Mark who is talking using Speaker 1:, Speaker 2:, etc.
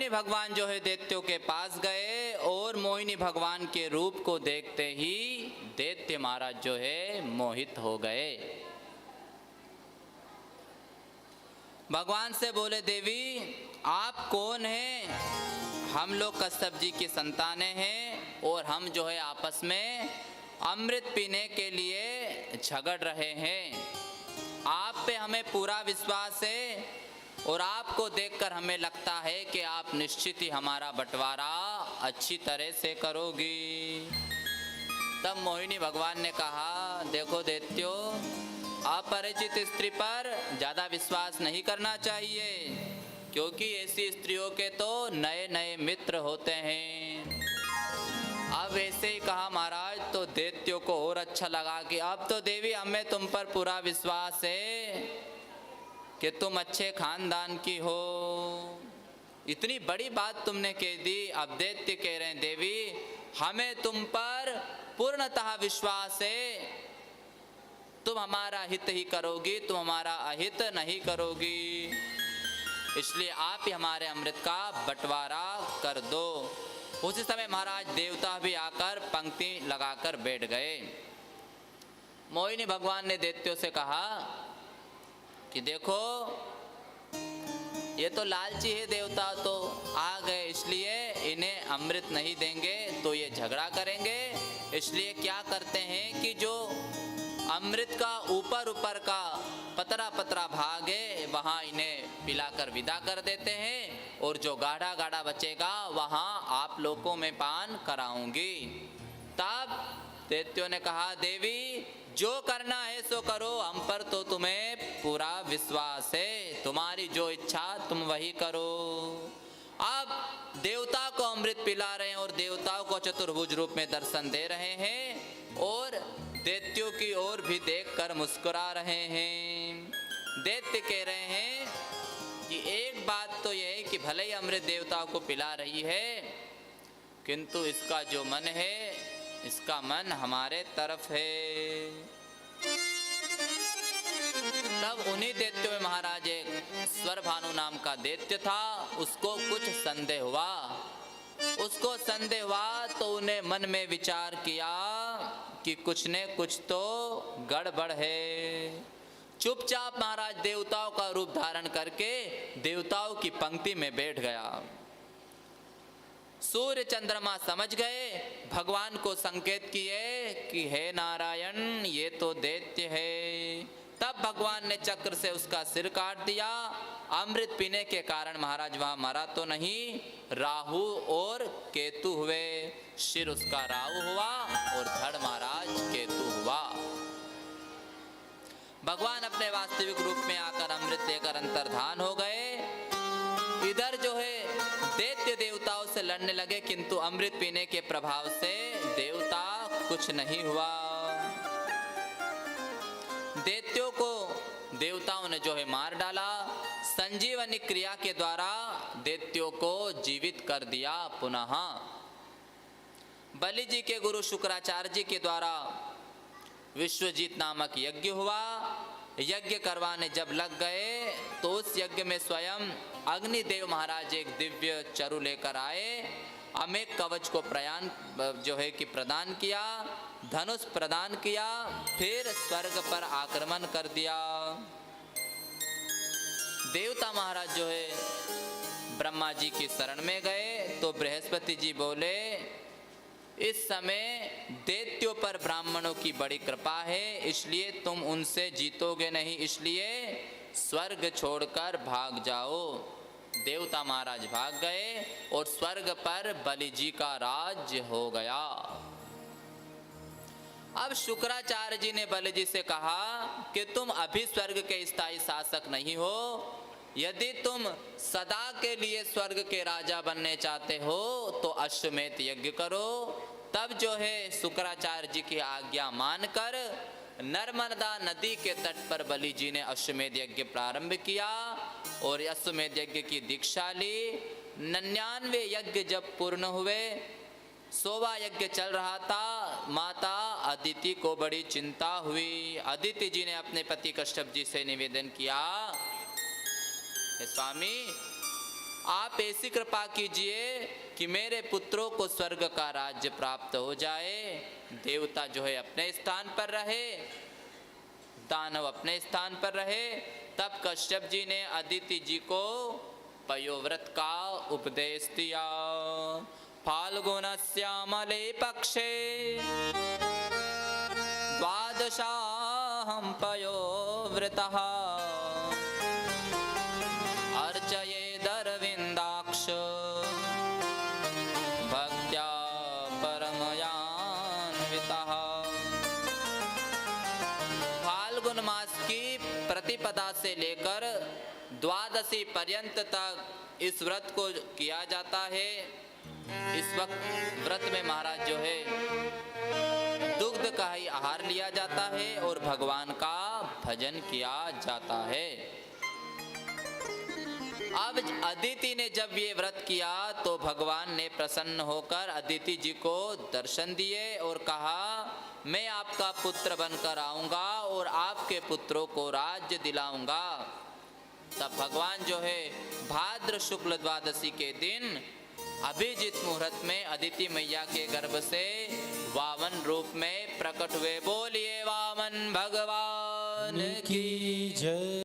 Speaker 1: मोहिनी भगवान जो है दैत्यों के पास गए और मोहिनी भगवान के रूप को देखते ही दैत्य महाराज जो है मोहित हो गए। भगवान से बोले, देवी आप कौन हैं? हम लोग कश्यप जी की संतानें हैं और हम जो है आपस में अमृत पीने के लिए झगड़ रहे हैं। आप पे हमें पूरा विश्वास है और आपको देखकर हमें लगता है कि आप निश्चित ही हमारा बंटवारा अच्छी तरह से करोगी। तब मोहिनी भगवान ने कहा, देखो दैत्यों, अपरिचित स्त्री पर ज़्यादा विश्वास नहीं करना चाहिए, क्योंकि ऐसी स्त्रियों के तो नए नए मित्र होते हैं। अब ऐसे ही कहा महाराज, तो दैत्यों को और अच्छा लगा कि अब तो देवी हमें तुम पर पूरा विश्वास है कि तुम अच्छे खानदान की हो। इतनी बड़ी बात तुमने कह दी। अब दैत्य कह रहे हैं, देवी हमें तुम पर पूर्णतः विश्वास है, तुम हमारा हित ही करोगी, तुम हमारा अहित नहीं करोगी, इसलिए आप ही हमारे अमृत का बंटवारा कर दो। उसी समय महाराज देवता भी आकर पंक्ति लगाकर बैठ गए। मोहिनी भगवान ने दैत्यों से कहा कि देखो ये तो लालची है देवता, तो आ गए इसलिए इन्हें अमृत नहीं देंगे तो ये झगड़ा करेंगे। इसलिए क्या करते हैं कि जो अमृत का ऊपर ऊपर का पतरा पतरा भाग है वहाँ इन्हें पिलाकर विदा कर देते हैं और जो गाढ़ा गाढ़ा बचेगा वहाँ आप लोगों में पान कराऊंगी। तब दैत्यों ने कहा, देवी जो करना है सो करो, हम पर तो तुम्हें पूरा विश्वास है, तुम्हारी जो इच्छा तुम वही करो। अब देवता को अमृत पिला रहे हैं और देवताओं को चतुर्भुज रूप में दर्शन दे रहे हैं और दैत्यों की ओर भी देखकर मुस्कुरा रहे हैं। दैत्य कह रहे हैं कि एक बात तो यह है कि भले ही अमृत देवताओं को पिला रही है, किंतु इसका जो मन है, इसका मन हमारे तरफ है। तब उन्हीं दैत्यों में महाराज एक स्वरभानु नाम का दैत्य था, उसको कुछ संदेह हुआ। उसको संदेह हुआ तो उन्हें मन में विचार किया कि कुछ न कुछ तो गड़बड़ है। चुपचाप महाराज देवताओं का रूप धारण करके देवताओं की पंक्ति में बैठ गया। सूर्य चंद्रमा समझ गए, भगवान को संकेत किए कि हे नारायण ये तो दैत्य है। तब भगवान ने चक्र से उसका सिर काट दिया। अमृत पीने के कारण महाराज वहां मरा तो नहीं, राहु और केतु हुए। सिर उसका राहु हुआ और धड़ महाराज केतु हुआ। भगवान अपने वास्तविक रूप में आकर अमृत लेकर अंतर्धान हो गए। इधर जो है दैत्य देवताओं से लड़ने लगे, किंतु अमृत पीने के प्रभाव से देवता कुछ नहीं हुआ। दैत्यों को देवताओं ने जो है मार डाला। संजीवनी क्रिया के द्वारा दैत्यों को जीवित कर दिया पुनः। बलि जी के गुरु शुक्राचार्य जी के द्वारा विश्वजीत नामक यज्ञ हुआ। यज्ञ करवाने जब लग गए तो उस यज्ञ में स्वयं अग्निदेव महाराज एक दिव्य चरु लेकर आए। अमेक कवच को प्रदान किया, धनुष प्रदान किया, फिर स्वर्ग पर आक्रमण कर दिया। देवता महाराज जो है ब्रह्मा जी की शरण में गए तो बृहस्पति जी बोले, इस समय दैत्यों पर ब्राह्मणों की बड़ी कृपा है, इसलिए तुम उनसे जीतोगे नहीं, इसलिए स्वर्ग छोड़कर भाग जाओ। देवता महाराज भाग गए और स्वर्ग पर बलि जी का राज्य हो गया। अब शुक्राचार्य जी ने बलि जी से कहा कि तुम अभी स्वर्ग के स्थायी शासक नहीं हो, यदि तुम सदा के लिए स्वर्ग के राजा बनने चाहते हो तो अश्वमेध यज्ञ करो। तब जो है शुक्राचार्य जी की आज्ञा मानकर नर्मदा नदी के तट पर बलि जी ने अश्वमेध यज्ञ प्रारंभ किया और अश्वमेध यज्ञ की दीक्षा ली। 99 यज्ञ जब पूर्ण हुए, 100वां यज्ञ चल रहा था, माता अदिति को बड़ी चिंता हुई। अदिति जी ने अपने पति कश्यप जी से निवेदन किया, हे स्वामी आप ऐसी कृपा कीजिए कि मेरे पुत्रों को स्वर्ग का राज्य प्राप्त हो जाए। देवता जो है अपने स्थान पर रहे, दानव अपने स्थान पर रहे। तब कश्यप जी ने अदिति जी को पयोव्रत का उपदेश दिया। फाल्गुनस्यामले पक्षे द्वादशाहं पयोव्रतः अर्चयेदरविन्दाक्ष भक्त्या परमयान्वितः। फाल्गुन मास की प्रतिपदा से लेकर द्वादशी पर्यंत तक इस व्रत को किया जाता है। इस वक्त व्रत में महाराज जो है दुग्ध का ही आहार लिया जाता है और भगवान का भजन किया जाता है। अब अदिति ने जब ये व्रत किया तो भगवान ने प्रसन्न होकर अदिति जी को दर्शन दिए और कहा, मैं आपका पुत्र बनकर आऊंगा और आपके पुत्रों को राज्य दिलाऊंगा। तब भगवान जो है भाद्र शुक्ल द्वादशी के दिन अभिजीत मुहूर्त में अदिति मैया के गर्भ से वामन रूप में प्रकट हुए। बोलिए वामन भगवान की जय।